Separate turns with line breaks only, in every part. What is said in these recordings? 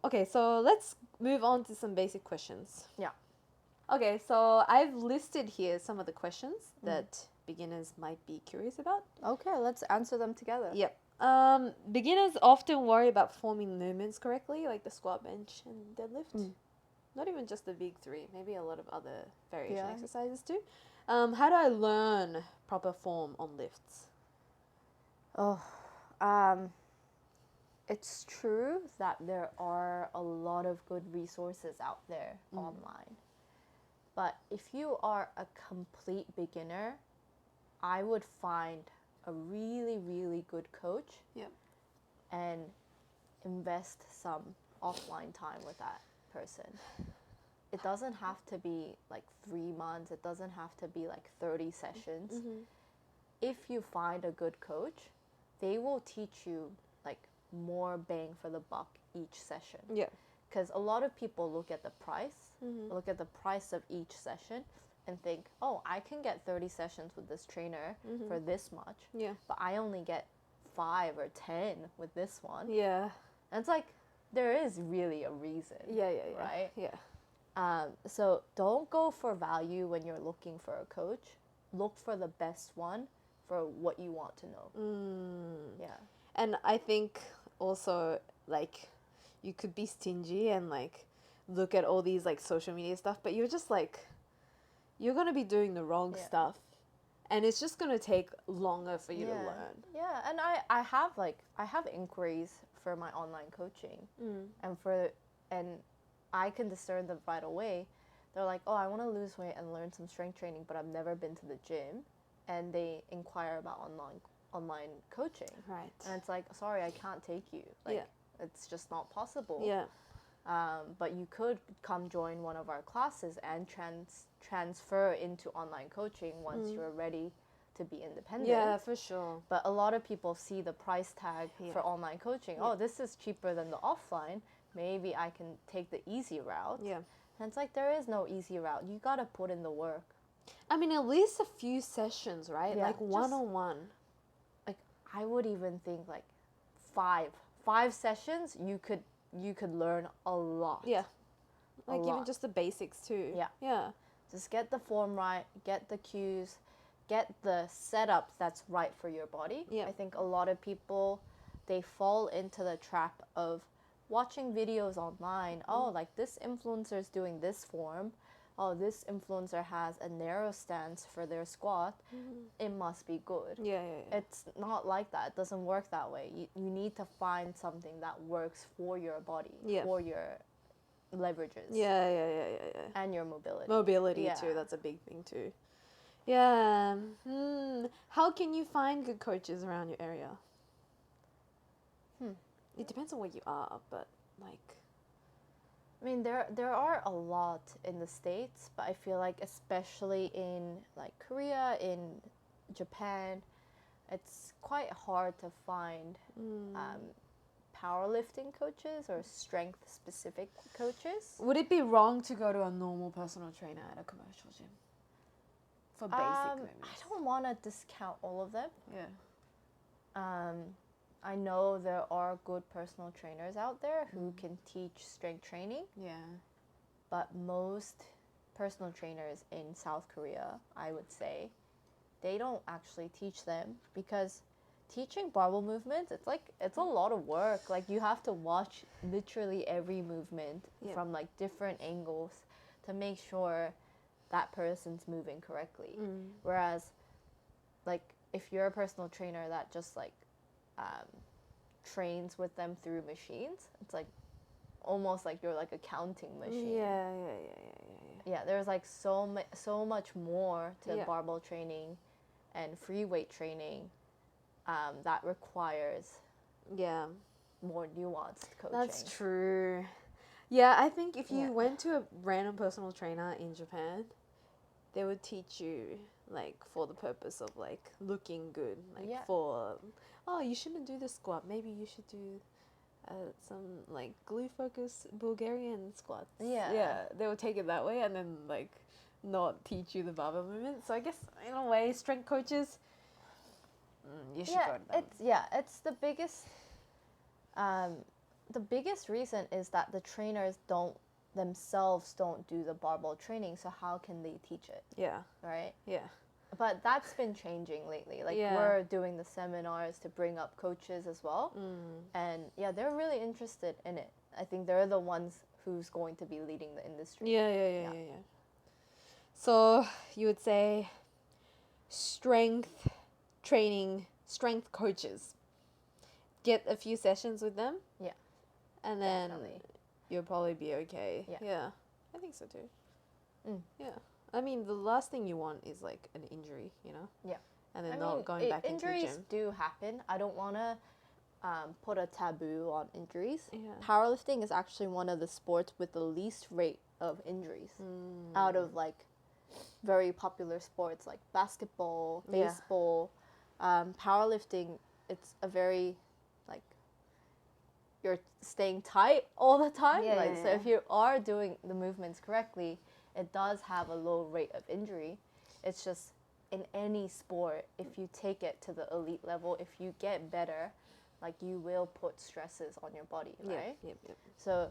Okay, so let's move on to some basic questions.
Yeah.
Okay, so I've listed here some of the questions that beginners might be curious about.
Okay, let's answer them together.
Yep. Beginners often worry about performing movements correctly, like the squat, bench, and deadlift. Not even just the big three, maybe a lot of other variation exercises too. How do I learn proper form on lifts?
It's true that there are a lot of good resources out there online. But if you are a complete beginner, I would find a really, really good coach
Yep.
and invest some offline time with that person. It doesn't have to be like 3 months, it doesn't have to be like 30 sessions. If you find a good coach, they will teach you like more bang for the buck each session.
Yeah.
Because a lot of people look at the price of each session and think, oh, I can get 30 sessions with this trainer for this much,
Yeah.
but I only get 5 or 10 with this one.
Yeah.
And it's like, there is really a reason.
Yeah.
Right?
Yeah.
So don't go for value when you're looking for a coach. Look for the best one for what you want to know. Yeah.
And I think also, like, you could be stingy and, like, look at all these, like, social media stuff, but you're just, like, you're going to be doing the wrong stuff. And it's just going to take longer for you to learn.
Yeah, and I have inquiries for my online coaching. And I can discern them right away. They're like, oh, I want to lose weight and learn some strength training, but I've never been to the gym. And they inquire about online coaching.
Right.
And it's like, sorry, I can't take you. Like, it's just not possible.
Yeah.
But you could come join one of our classes and transfer into online coaching once you're ready to be independent.
Yeah, for sure.
But a lot of people see the price tag for online coaching. Oh, this is cheaper than the offline. Maybe I can take the easy route.
Yeah.
And it's like, there is no easy route. You got to put in the work.
I mean, at least a few sessions, right?
Yeah,
like one-on-one.
Like, I would even think like 5 sessions, you could learn a lot.
Yeah. Like even just the basics too.
Yeah.
Yeah.
Just get the form right, get the cues, get the setup that's right for your body.
Yeah.
I think a lot of people, they fall into the trap of watching videos online. Oh, like this influencer is doing this form. Oh, this influencer has a narrow stance for their squat. It must be good.
Yeah.
It's not like that. It doesn't work that way. You need to find something that works for your body, for your leverages.
Yeah.
And your mobility.
Mobility too, that's a big thing too. Yeah. How can you find good coaches around your area? It depends on where you are, but like...
I mean, there are a lot in the States, but I feel like especially in like Korea, in Japan, it's quite hard to find powerlifting coaches or strength-specific coaches.
Would it be wrong to go to a normal personal trainer at a commercial gym? For basic movements?
I don't want to discount all of them.
Yeah.
I know there are good personal trainers out there who can teach strength training.
Yeah.
But most personal trainers in South Korea, I would say, they don't actually teach them, because teaching barbell movements, it's a lot of work. Like, you have to watch literally every movement from like different angles to make sure that person's moving correctly. Whereas, like, if you're a personal trainer that just like trains with them through machines, it's like almost like you're like a counting machine. Yeah, there's like so much more to barbell training and free weight training that requires more nuanced coaching.
That's true. Yeah, I think if you went to a random personal trainer in Japan, they would teach you like for the purpose of like looking good, like for you shouldn't do the squat, maybe you should do some like glute focused Bulgarian squats. Yeah, they would take it that way and then like not teach you the barbell movement. So I guess in a way, strength coaches, you should go to them.
It's the biggest the biggest reason is that the trainers themselves don't do the barbell training, so how can they teach it?
Yeah.
Right?
Yeah.
But that's been changing lately. Like, we're doing the seminars to bring up coaches as well. And yeah, they're really interested in it. I think they're the ones who's going to be leading the industry.
Yeah. So you would say strength training, strength coaches. Get a few sessions with them.
Yeah.
And then
Definitely.
you'll probably be okay.
Yeah.
I think so too. Yeah. I mean, the last thing you want is like an injury, you know?
Yeah.
And then not going back into the gym.
Injuries do happen. I don't want to put a taboo on injuries.
Yeah.
Powerlifting is actually one of the sports with the least rate of injuries out of like very popular sports like basketball, baseball. Powerlifting, it's a very like, you're staying tight all the time. So if you are doing the movements correctly, it does have a low rate of injury. It's just in any sport, if you take it to the elite level, if you get better, like you will put stresses on your body, right?
Yep.
So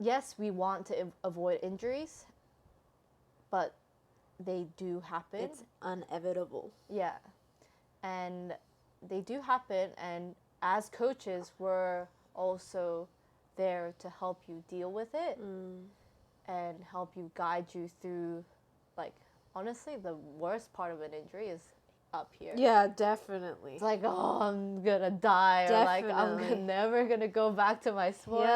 yes, we want to avoid injuries, but they do happen.
It's inevitable.
Yeah. And they do happen, and as coaches, we're also there to help you deal with it and help you guide you through, like, honestly, the worst part of an injury is up here.
Yeah, definitely.
It's like, oh, I'm gonna die, or like, I'm never gonna go back to my sport.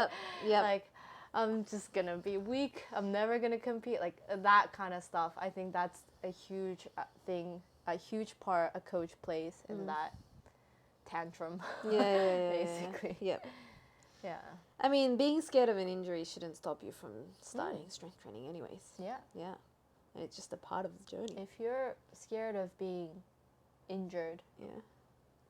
Yep.
Like, I'm just gonna be weak. I'm never gonna compete. Like, that kind of stuff. I think that's a huge thing, a huge part a coach plays in that tantrum. Basically.
Yep.
Yeah.
I mean, being scared of an injury shouldn't stop you from starting strength training anyways.
Yeah.
Yeah. And it's just a part of the journey.
If you're scared of being injured,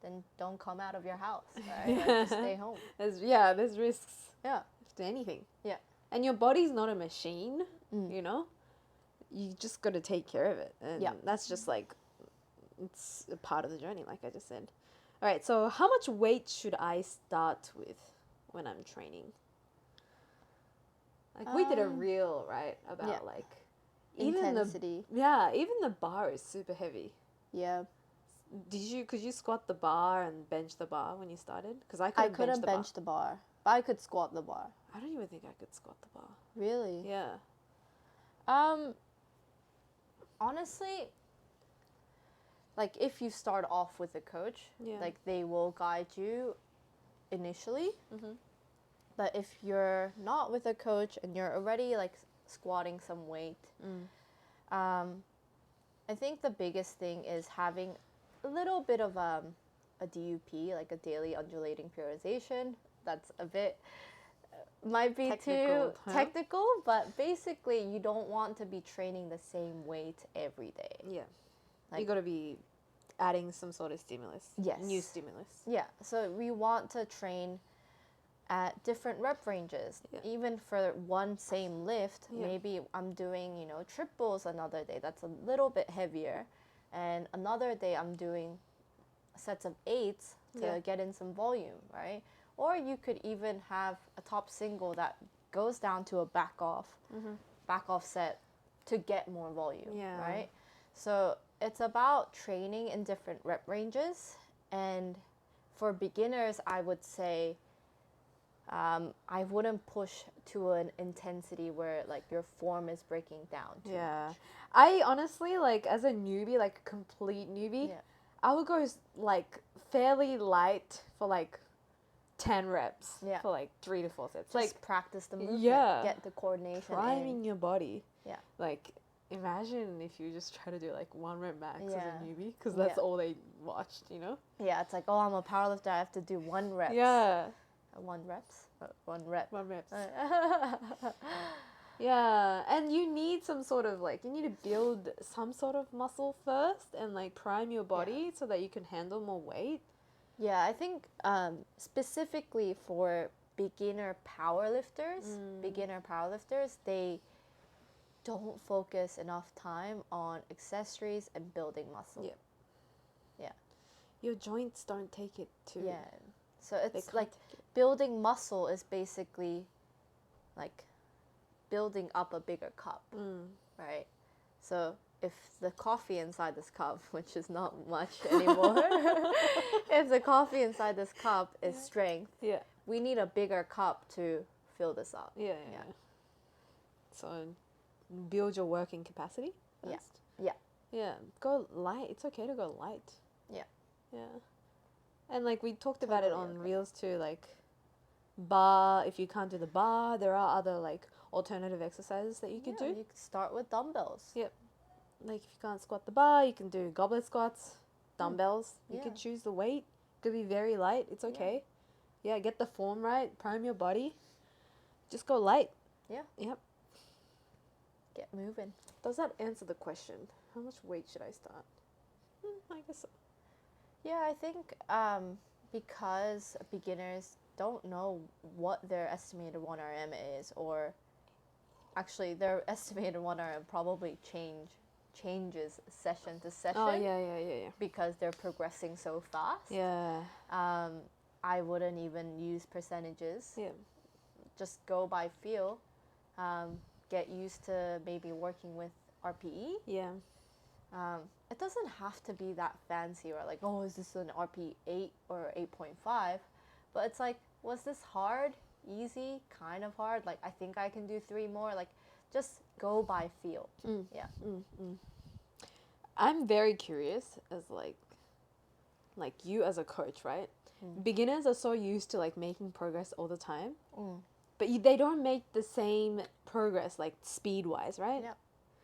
then don't come out of your house, right? Like, just stay home.
There's risks.
Yeah.
To anything.
Yeah.
And your body's not a machine, you know? You just got to take care of it. And that's just like, it's a part of the journey, like I just said. All right, so how much weight should I start with when I'm training? Like, we did a reel, right, about like,
intensity.
Even the bar is super heavy.
Yeah.
Could you squat the bar and bench the bar when you started? Because I
couldn't bench the bar, but I could squat the bar.
I don't even think I could squat the bar.
Really?
Yeah.
Honestly, like, if you start off with a coach, like, they will guide you initially. But if you're not with a coach and you're already like squatting some weight, I think the biggest thing is having a little bit of a DUP, like a daily undulating periodization. That's a bit, might be too technical, but basically you don't want to be training the same weight every day.
Yeah.
Like,
you got to be adding some sort of stimulus.
Yes.
New stimulus.
Yeah. So we want to train at different rep ranges. Even for one same lift, maybe I'm doing, triples another day. That's a little bit heavier. And another day I'm doing sets of 8s to get in some volume, right? Or you could even have a top single that goes down to a back off set to get more volume, right? So it's about training in different rep ranges. And for beginners, I would say I wouldn't push to an intensity where like your form is breaking down too much.
I honestly, like, as a newbie, like a complete newbie, I would go like fairly light for like 10 reps for like 3 to 4 sets.
Just like practice the movement, get the coordination
priming your body.
Yeah.
Like, imagine if you just try to do like 1 rep max as a newbie, because that's all they watched, you know?
Yeah, it's like, oh, I'm a powerlifter, I have to do 1 rep.
Yeah.
1 reps? 1 rep.
1 reps. Yeah, and you need some sort of like, you need to build some sort of muscle first and like prime your body so that you can handle more weight.
Yeah, I think specifically for beginner powerlifters, they don't focus enough time on accessories and building muscle. Yeah.
Your joints don't take it too.
Yeah. So it's like building muscle is basically like building up a bigger cup, right? So if the coffee inside this cup, which is not much anymore, if the coffee inside this cup is strength, we need a bigger cup to fill this up.
Yeah. So build your working capacity first. Yeah, go light. It's okay to go light. Yeah. And like we talked about it on Reels too, like bar, if you can't do the bar, there are other like alternative exercises that you could do.
You could start with dumbbells.
Yep. Like if you can't squat the bar, you can do goblet squats, dumbbells. You could choose the weight. It could be very light. It's okay. Yeah, get the form right. Prime your body. Just go light.
Yeah.
Yep.
Get moving.
Does that answer the question? How much weight should I start? I guess so.
Yeah, I think because beginners don't know what their estimated 1RM is, or actually their estimated 1RM probably changes session to session.
Oh, yeah.
Because they're progressing so fast.
Yeah.
I wouldn't even use percentages.
Yeah.
Just go by feel. Get used to maybe working with RPE.
Yeah.
It doesn't have to be that fancy or like, oh, is this an RP 8 or 8.5? But it's like, was this hard, easy, kind of hard? Like, I think I can do 3 more. Like, just go by feel. Yeah.
I'm very curious as like you as a coach, right? Beginners are so used to like making progress all the time, but they don't make the same progress like speed wise, right?
Yeah.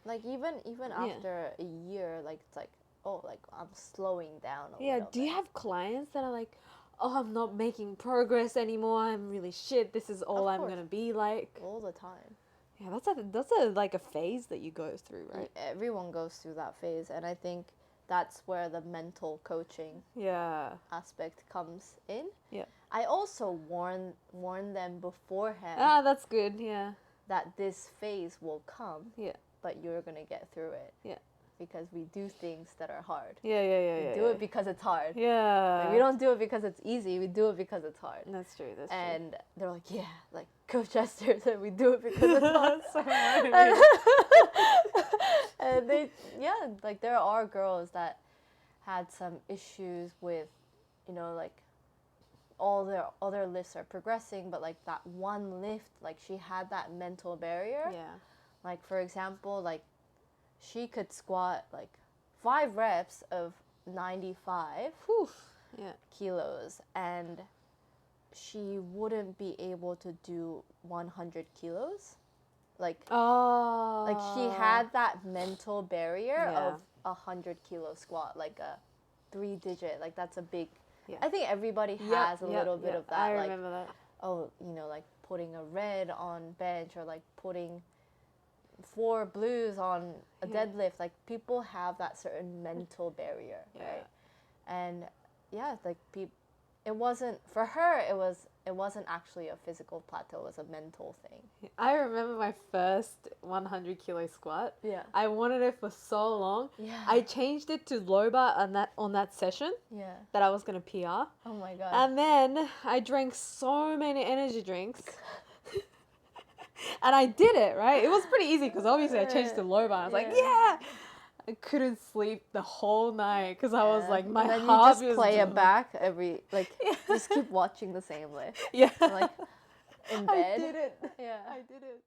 Like even after a year, like it's like, oh, like I'm slowing down a little bit.
Do you have clients that are like, oh, I'm not making progress anymore, I'm really shit, this is all I'm gonna be like?
All the time.
Yeah, that's a like a phase that you go through, right?
Everyone goes through that phase, and I think that's where the mental coaching aspect comes in. Yeah. I also warn them beforehand.
Ah, that's good, yeah.
That this phase will come.
Yeah.
But you're gonna get through it.
Yeah.
Because we do things that are hard.
We
do it because it's hard.
Yeah.
Like, we don't do it because it's easy. We do it because it's hard.
That's true.
And they're like, yeah, like Coach Esther said, we do it because it's hard.
So
and they, like there are girls that had some issues with, like all their other lifts are progressing, but like that one lift, like she had that mental barrier.
Yeah.
Like for example, like she could squat like 5 reps of 95 kilos, and she wouldn't be able to do 100 kilos. Like, like she had that mental barrier of 100 kilo squat, like a 3-digit. Like that's a big. I think everybody has a little bit of that.
I remember that.
Oh, like putting a red on bench, or like putting 4 blues on a deadlift. Like people have that certain mental barrier, right? And like it wasn't for her. It wasn't actually a physical plateau. It was a mental thing.
I remember my first 100 kilo squat.
Yeah.
I wanted it for so long.
Yeah.
I changed it to low bar on that session.
Yeah.
That I was gonna PR.
Oh my god.
And then I drank so many energy drinks. And I did it, right? It was pretty easy because obviously I changed to low bar. I was like, I couldn't sleep the whole night because I was like, my
and then
heart
you just play it back just keep watching the same lift.
Yeah.
Like in bed.
I did it.
Yeah.
I did it.